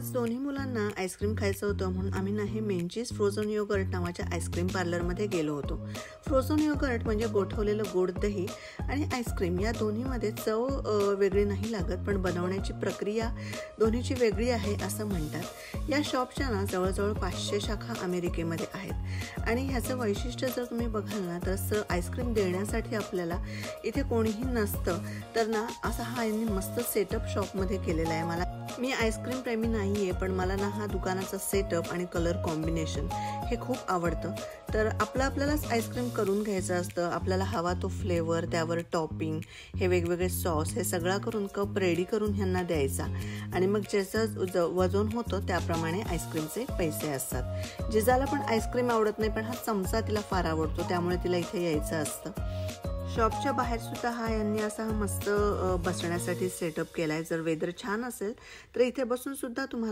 आज दोन्ही मुलांना आईस्क्रीम खायचं होतं म्हणून आम्ही ना हे मेंचीज फ्रोझन योगर्ट नावाच्या आईस्क्रीम पार्लरमध्ये गेलो होतो। फ्रोझन योगर्ट म्हणजे गोठवलेलं गोड दही आणि आईस्क्रीम या दोन्हीमध्ये चव वेगळी नाही लागत, पण बनवण्याची प्रक्रिया दोन्हीची वेगळी आहे असं म्हणतात। या शॉपच्या ना जवळजवळ 500 शाखा अमेरिकेमध्ये आहेत आणि ह्याचं वैशिष्ट्य जर तुम्ही बघाल ना तर आईस्क्रीम देण्यासाठी आपल्याला इथे कोणीही नसतं, तर ना असा हा यांनी मस्त सेटअप शॉपमध्ये केलेला आहे। मी आईस्क्रीम प्रेमी नाही आहे, पण मला ना हा दुकानाचा सेटअप आणि कलर कॉम्बिनेशन हे खूप आवडतं। तर आपल्यालाच आईस्क्रीम करून घ्यायचं असतं, आपल्याला हवा तो फ्लेवर, त्यावर टॉपिंग, हे वेगवेगळे सॉस, हे सगळं करून कप रेडी करून ह्यांना द्यायचा आणि मग ज्याचं वजन होतं त्याप्रमाणे आईस्क्रीमचे पैसे असतात। जिजाला पण आईस्क्रीम आवडत नाही, पण हा चमचा तिला फार आवडतो, त्यामुळे तिला इथे यायचं असतं। शॉपच्या बाहेर सुद्धा यांनी असा मस्त बसण्यासाठी सेटअप केलाय। जर वेदर छान असेल तर इथे बसून सुद्धा तुम्हाला